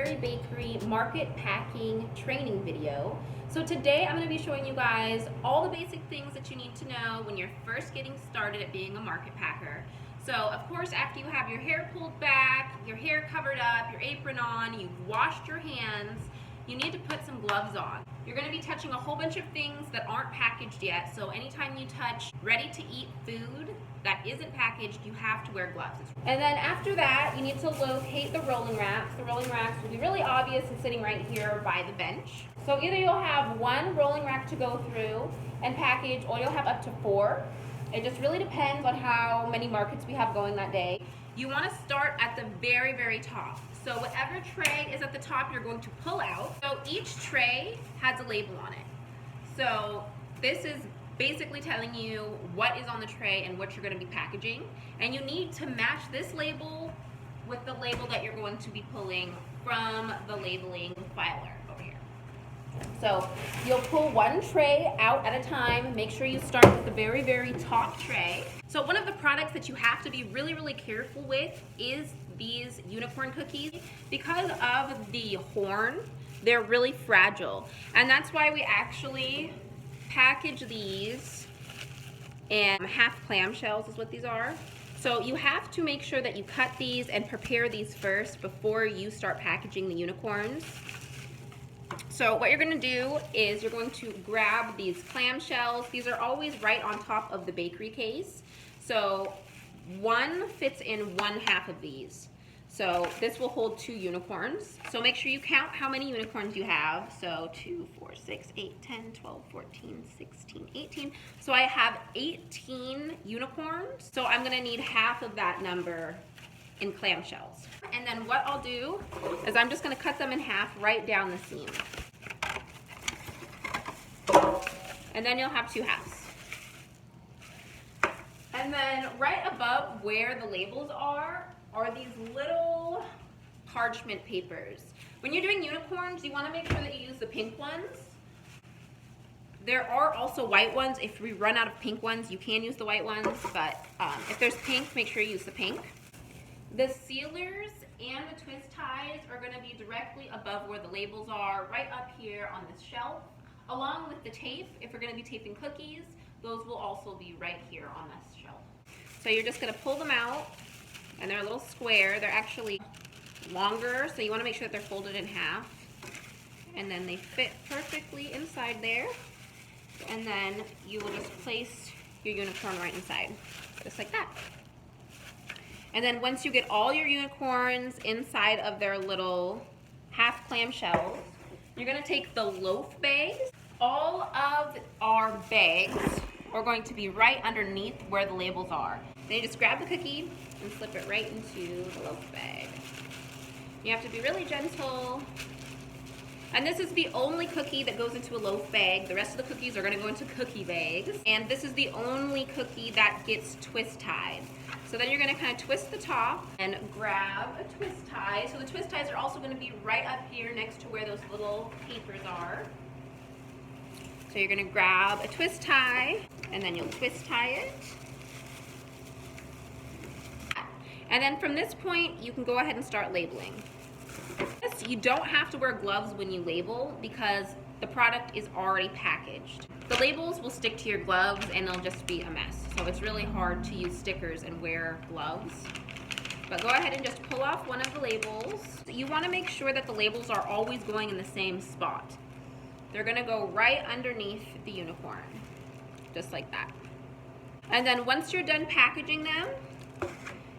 Berry Bakery market packing training video. So today I'm going to be showing you guys all the basic things that you need to know when you're first getting started at being a market packer. So of course, after you have your hair pulled back, your hair covered up, your apron on, you've washed your hands, you need to put some gloves on. You're going to be touching a whole bunch of things that aren't packaged yet, so anytime you touch ready to eat food that isn't packaged, you have to wear gloves. And then after that, you need to locate the rolling racks. The rolling racks will be really obvious and sitting right here by the bench. So either you'll have one rolling rack to go through and package, or you'll have up to 4. It just really depends on how many markets we have going that day. You want to start at the very, very top. So whatever tray is at the top, you're going to pull out. So each tray has a label on it. So this is basically telling you what is on the tray and what you're going to be packaging. And you need to match this label with the label that you're going to be pulling from the labeling filer over here. So you'll pull one tray out at a time. Make sure you start with the very, very top tray. So one of the products that you have to be really, really careful with is these unicorn cookies. Because of the horn, they're really fragile. And that's why we actually package these in half clamshells is what these are. So you have to make sure that you cut these and prepare these first before you start packaging the unicorns. So what you're going to do is you're going to grab these clamshells. These are always right on top of the bakery case. So one fits in one half of these. So this will hold 2 unicorns. So make sure you count how many unicorns you have. So 2, 4, 6, 8, 10, 12, 14, 16, 18. So I have 18 unicorns. So I'm gonna need half of that number in clamshells. And then what I'll do is I'm just gonna cut them in half right down the seam. And then you'll have 2 halves. And then right above where the labels are these little parchment papers. When you're doing unicorns, you want to make sure that you use the pink ones. There are also white ones. If we run out of pink ones, you can use the white ones, but if there's pink, make sure you use the pink. The sealers and the twist ties are going to be directly above where the labels are, right up here on this shelf. Along with the tape, if we're going to be taping cookies, those will also be right here on this shelf. So you're just going to pull them out, and they're a little square. They're actually longer, so you want to make sure that they're folded in half. And then they fit perfectly inside there. And then you will just place your unicorn right inside, just like that. And then once you get all your unicorns inside of their little half clam shells, you're going to take the loaf bags. All of our bags are going to be right underneath where the labels are. Then you just grab the cookie and slip it right into the loaf bag. You have to be really gentle. And this is the only cookie that goes into a loaf bag. The rest of the cookies are going to go into cookie bags. And this is the only cookie that gets twist tied. So then you're going to kind of twist the top and grab a twist tie. So the twist ties are also going to be right up here next to where those little papers are. So you're going to grab a twist tie and then you'll twist tie it. And then from this point, you can go ahead and start labeling. You don't have to wear gloves when you label because the product is already packaged. The labels will stick to your gloves and they'll just be a mess. So it's really hard to use stickers and wear gloves. But go ahead and just pull off one of the labels. You want to make sure that the labels are always going in the same spot. They're going to go right underneath the unicorn, just like that. And then once you're done packaging them,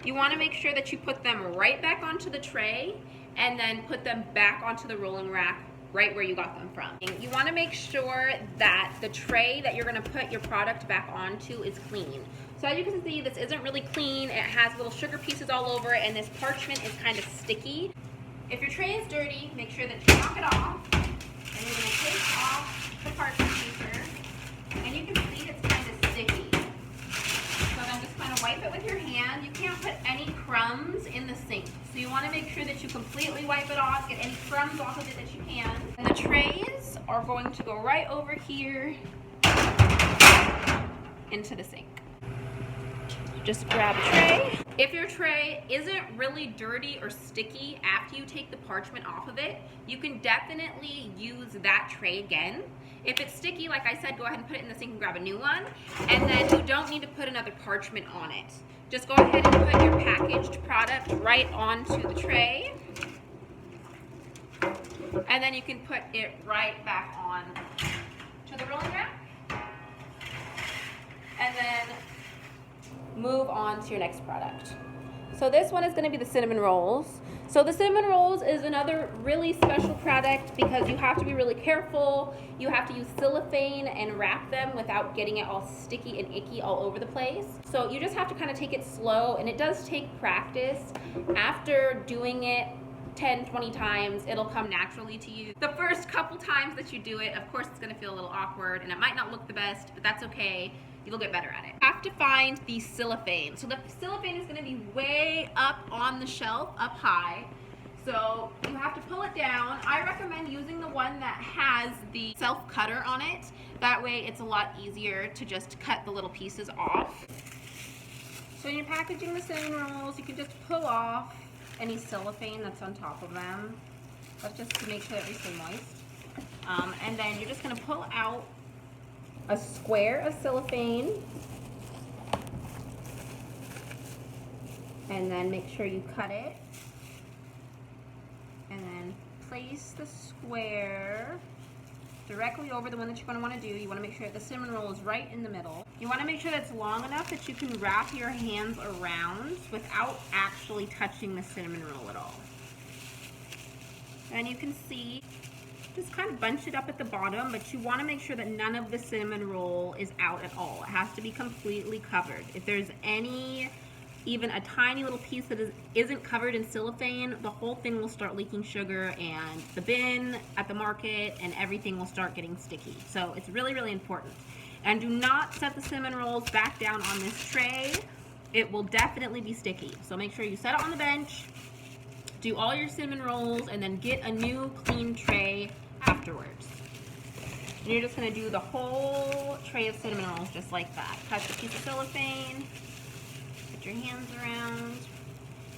you want to make sure that you put them right back onto the tray and then put them back onto the rolling rack right where you got them from. You want to make sure that the tray that you're going to put your product back onto is clean. So as you can see, this isn't really clean. It has little sugar pieces all over it, and this parchment is kind of sticky. If your tray is dirty, make sure that you knock it off. And you're going to take off the parchment paper, and you can see it's kind of sticky. So then just kind of wipe it with your hand. You can't put any crumbs in the sink. So you want to make sure that you completely wipe it off, get any crumbs off of it that you can. And the trays are going to go right over here into the sink. Just grab a tray. If your tray isn't really dirty or sticky after you take the parchment off of it, you can definitely use that tray again. If it's sticky, like I said, go ahead and put it in the sink and grab a new one, and then you don't need to put another parchment on it. Just go ahead and put your packaged product right onto the tray, and then you can put it right back on to the rolling rack, and then move on to your next product. So this one is going to be the cinnamon rolls. So the cinnamon rolls is another really special product because you have to be really careful. You have to use cellophane and wrap them without getting it all sticky and icky all over the place. So you just have to kind of take it slow, and it does take practice. After doing it 10, 20 times, it'll come naturally to you. The first couple times that you do it, of course, it's going to feel a little awkward and it might not look the best, but that's okay. You'll get better at it. You have to find the cellophane. So the cellophane is going to be way up on the shelf, up high. So you have to pull it down. I recommend using the one that has the self cutter on it. That way it's a lot easier to just cut the little pieces off. So when you're packaging the cinnamon rolls, you can just pull off any cellophane that's on top of them. That's just to make sure that they stay moist. And then you're just going to pull out a square of cellophane, and then make sure you cut it, and then place the square directly over the one that you're going to want to do. You want to make sure that the cinnamon roll is right in the middle. You want to make sure that it's long enough that you can wrap your hands around without actually touching the cinnamon roll at all. And you can see, just kind of bunch it up at the bottom, but you want to make sure that none of the cinnamon roll is out at all. It has to be completely covered. If there's even a tiny little piece that isn't covered in cellophane, the whole thing will start leaking sugar, and the bin at the market and everything will start getting sticky. So it's really, really important. And do not set the cinnamon rolls back down on this tray. It will definitely be sticky. So make sure you set it on the bench, do all your cinnamon rolls, and then get a new clean tray afterwards. And you're just going to do the whole tray of cinnamon rolls just like that. Cut the piece of cellophane, put your hands around.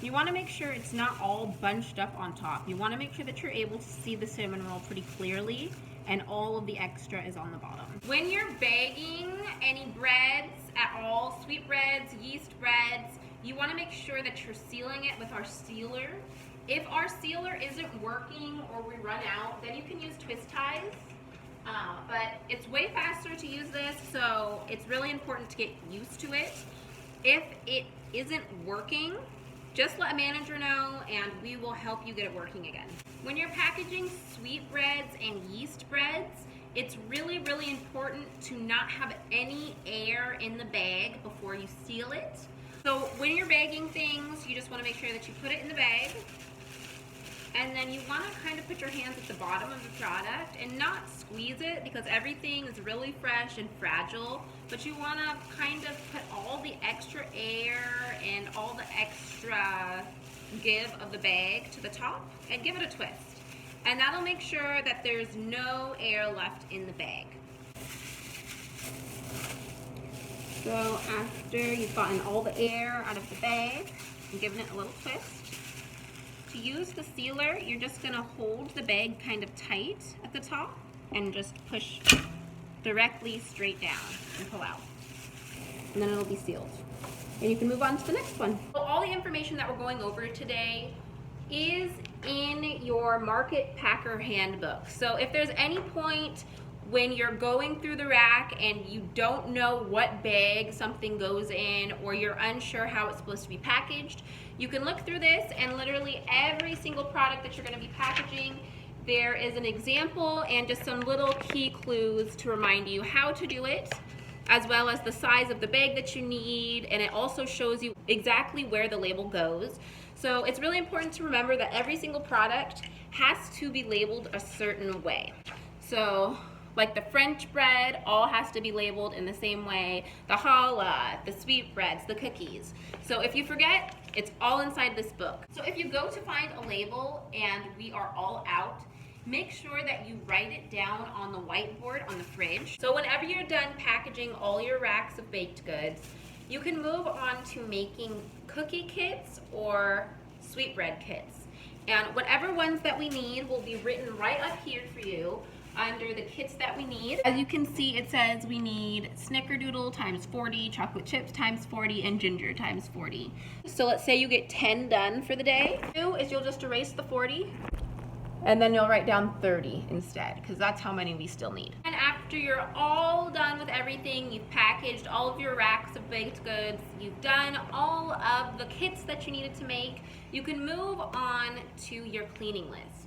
You want to make sure it's not all bunched up on top. You want to make sure that you're able to see the cinnamon roll pretty clearly, and all of the extra is on the bottom. When you're bagging any breads at all, sweet breads, yeast breads, you want to make sure that you're sealing it with our sealer. If our sealer isn't working or we run out, then you can use twist ties. But it's way faster to use this, so it's really important to get used to it. If it isn't working, just let a manager know and we will help you get it working again. When you're packaging sweetbreads and yeast breads, it's really, really important to not have any air in the bag before you seal it. So when you're bagging things, you just want to make sure that you put it in the bag. And then you want to kind of put your hands at the bottom of the product and not squeeze it, because everything is really fresh and fragile. But you want to kind of put all the extra air and all the extra give of the bag to the top and give it a twist. And that'll make sure that there's no air left in the bag. So after you've gotten all the air out of the bag and given it a little twist, to use the sealer, you're just going to hold the bag kind of tight at the top and just push directly straight down and pull out. And then it'll be sealed. And you can move on to the next one. So all the information that we're going over today is in your Market Packer Handbook. So if there's any point when you're going through the rack and you don't know what bag something goes in, or you're unsure how it's supposed to be packaged, you can look through this, and literally every single product that you're going to be packaging, there is an example and just some little key clues to remind you how to do it, as well as the size of the bag that you need, and it also shows you exactly where the label goes. So it's really important to remember that every single product has to be labeled a certain way. So like the French bread all has to be labeled in the same way, the challah, the sweetbreads, the cookies. So if you forget, it's all inside this book. So if you go to find a label and we are all out, make sure that you write it down on the whiteboard on the fridge. So whenever you're done packaging all your racks of baked goods, you can move on to making cookie kits or sweetbread kits. And whatever ones that we need will be written right up here for you under the kits that we need. As you can see, it says we need snickerdoodle times 40, chocolate chips times 40, and ginger times 40. So let's say you get 10 done for the day. What you'll do is you'll just erase the 40, and then you'll write down 30 instead, because that's how many we still need. And after you're all done with everything, you've packaged all of your racks of baked goods, you've done all of the kits that you needed to make, you can move on to your cleaning list.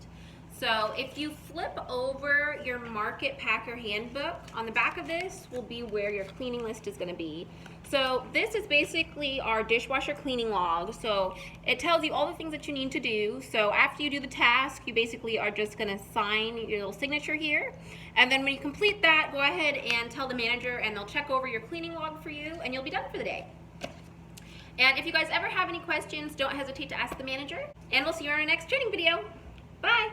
So if you flip over your Market Packer handbook, on the back of this will be where your cleaning list is going to be. So this is basically our dishwasher cleaning log. So it tells you all the things that you need to do. So after you do the task, you basically are just going to sign your little signature here. And then when you complete that, go ahead and tell the manager and they'll check over your cleaning log for you and you'll be done for the day. And if you guys ever have any questions, don't hesitate to ask the manager. And we'll see you in our next training video. Bye!